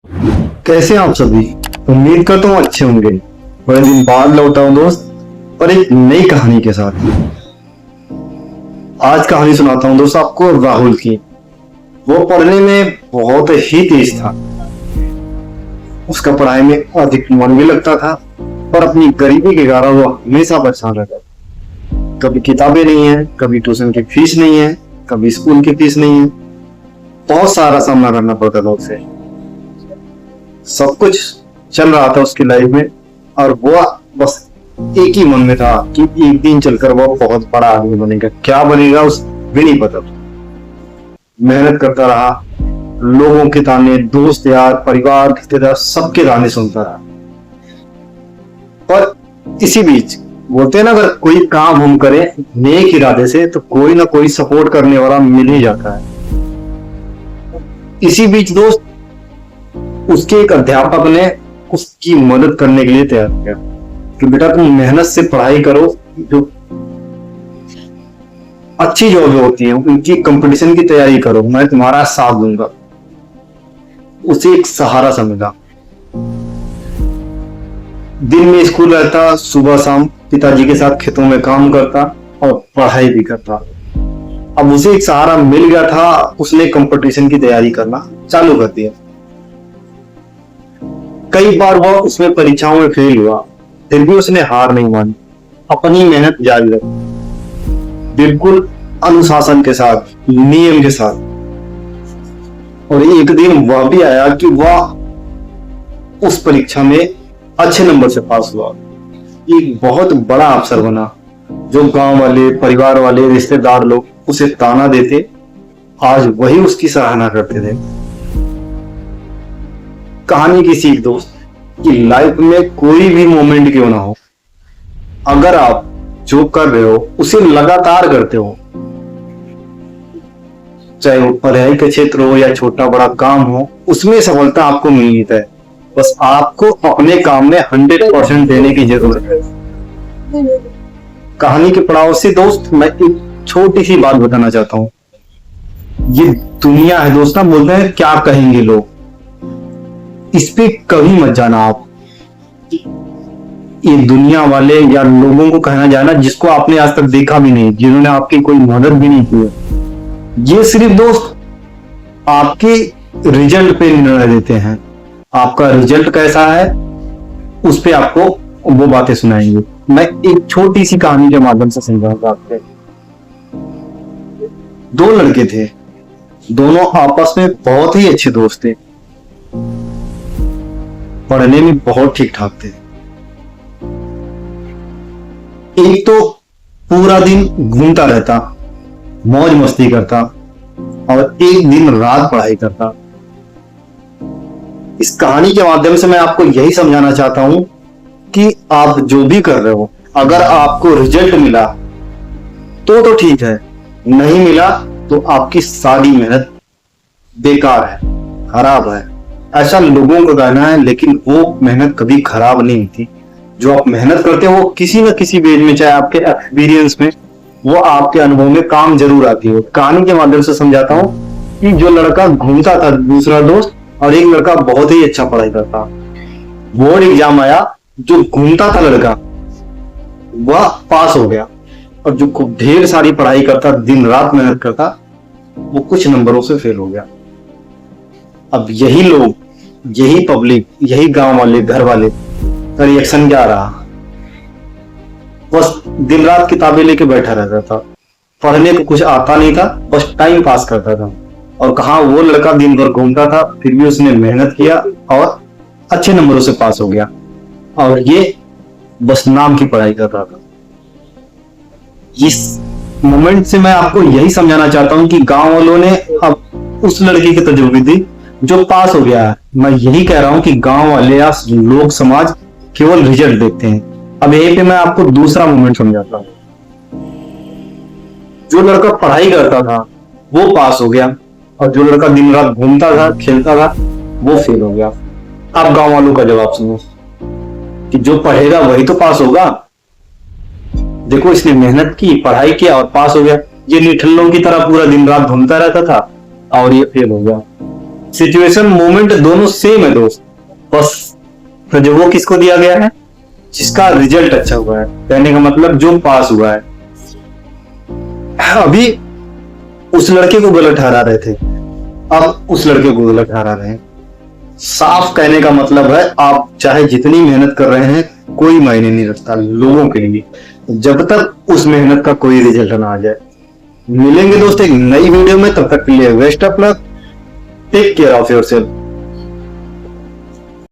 कैसे हैं आप सभी। उम्मीद करता हूँ अच्छे होंगे। बड़े दिन बाद लौटा हूँ दोस्त और एक नई कहानी के साथ। आज कहानी सुनाता हूँ दोस्त आपको राहुल की। वो पढ़ने में बहुत ही तेज था। उसका पढ़ाई में अधिक मन भी लगता था, पर अपनी गरीबी के कारण वो हमेशा परेशान रहता था। कभी किताबें नहीं है, कभी ट्यूशन की फीस नहीं है, कभी स्कूल की फीस नहीं है। बहुत सारा सामना करना पड़ता था उसे। सब कुछ चल रहा था उसकी लाइफ में और वो बस एक ही मन में था कि एक दिन चलकर वो बहुत बड़ा आदमी बनेगा। क्या बनेगा उस भी नहीं पता। मेहनत करता रहा, लोगों के ताने, दोस्त यार, परिवार, रिश्तेदार, सबके ताने सुनता रहा। पर इसी बीच बोलते हैं ना, अगर कोई काम हम करें नेक इरादे से तो कोई ना कोई सपोर्ट करने वाला मिल ही जाता है। इसी बीच दोस्त उसके एक अध्यापक ने उसकी मदद करने के लिए तैयार किया कि बेटा तुम मेहनत से पढ़ाई करो, जो अच्छी जॉब होती है उनकी कंपटीशन की तैयारी करो, मैं तुम्हारा साथ दूंगा। उसे एक सहारा समझा। दिन में स्कूल रहता, सुबह शाम पिताजी के साथ खेतों में काम करता और पढ़ाई भी करता। अब उसे एक सहारा मिल गया था। उसने कंपटीशन की तैयारी करना चालू कर दिया। कई बार वह उसमें परीक्षाओं में फेल हुआ, फिर भी उसने हार नहीं मानी, अपनी मेहनत जारी रखी, बिल्कुल अनुशासन के साथ, नियम के साथ। और एक दिन वह भी आया कि वह उस परीक्षा में अच्छे नंबर से पास हुआ। एक बहुत बड़ा अफसर बना। जो गांव वाले, परिवार वाले, रिश्तेदार लोग उसे ताना देते, आज वही उसकी सराहना करते थे। कहानी की सीख दोस्त कि लाइफ में कोई भी मोमेंट क्यों ना हो, अगर आप जो कर रहे हो उसे लगातार करते हो, चाहे वो पढ़ाई का क्षेत्र हो या छोटा बड़ा काम हो, उसमें सफलता आपको मिलनी है। बस आपको अपने काम में 100% देने की जरूरत है। कहानी के पड़ाव से दोस्त मैं एक छोटी सी बात बताना चाहता हूं। ये दुनिया है दोस्त, ना बोलते हैं क्या कहेंगे लोग, इस पे कभी मत जाना आप। ये दुनिया वाले या लोगों को कहना जाना जिसको आपने आज तक देखा भी नहीं, जिन्होंने आपकी कोई मदद भी नहीं की, ये सिर्फ दोस्त आपके रिजल्ट पे निर्णय देते हैं। आपका रिजल्ट कैसा है उस पे आपको वो बातें सुनाएंगे। मैं एक छोटी सी कहानी के माध्यम से समझाऊंगा आपको। दो लड़के थे, दोनों आपस में बहुत ही अच्छे दोस्त थे, पढ़ने में बहुत ठीक ठाक थे। एक तो पूरा दिन घूमता रहता, मौज मस्ती करता, और एक दिन रात पढ़ाई करता। इस कहानी के माध्यम से मैं आपको यही समझाना चाहता हूं कि आप जो भी कर रहे हो, अगर आपको रिजल्ट मिला तो ठीक है, नहीं मिला तो आपकी सारी मेहनत बेकार है, खराब है। ऐसा लोगों का कहना है, लेकिन वो मेहनत कभी खराब नहीं होती। जो आप मेहनत करते हो वो किसी न किसी वेज में, चाहे आपके एक्सपीरियंस में, वो आपके अनुभव में काम जरूर आती है। कहानी के माध्यम से समझाता हूँ कि जो लड़का घूमता था, दूसरा दोस्त, और एक लड़का बहुत ही अच्छा पढ़ाई करता। बोर्ड एग्जाम आया, जो घूमता था लड़का वह पास हो गया, और जो खूब ढेर सारी पढ़ाई करता, दिन रात मेहनत करता, वो कुछ नंबरों से फेल हो गया। अब यही लोग, यही पब्लिक, यही गांव वाले, घर वाले का रिएक्शन क्या रहा? बस दिन रात किताबें लेके बैठा रहता था, पढ़ने को कुछ आता नहीं था, बस टाइम पास करता था। और कहा वो लड़का दिन भर घूमता था, फिर भी उसने मेहनत किया और अच्छे नंबरों से पास हो गया, और ये बस नाम की पढ़ाई कर रहा था। इस मोमेंट से मैं आपको यही समझाना चाहता हूं कि गांव वालों ने अब उस लड़के की तजुर्बे दी जो पास हो गया है। मैं यही कह रहा हूं कि गांव वाले या लोग समाज केवल रिजल्ट देखते हैं। अब यहीं पे मैं आपको दूसरा मोमेंट समझाता हूं। जो लड़का पढ़ाई करता था वो पास हो गया, और जो लड़का दिन रात घूमता था, खेलता था, वो फेल हो गया। अब गांव वालों का जवाब सुनो कि जो पढ़ेगा वही तो पास होगा। देखो, इसने मेहनत की, पढ़ाई किया और पास हो गया। ये निठल्लों की तरह पूरा दिन रात घूमता रहता था और ये फेल हो गया। सिचुएशन मोमेंट दोनों सेम है दोस्त, बस जो वो किसको दिया गया है, जिसका रिजल्ट अच्छा हुआ है, कहने का मतलब जो पास हुआ है। अभी उस लड़के को गलत ठहरा रहे थे, अब उस लड़के को गलत ठहरा रहे हैं। साफ कहने का मतलब है आप चाहे जितनी मेहनत कर रहे हैं कोई मायने नहीं रखता लोगों के लिए, जब तक उस मेहनत का कोई रिजल्ट ना आ जाए। मिलेंगे दोस्त एक नई वीडियो में, तब तक के लिए best of luck, take care of yourself.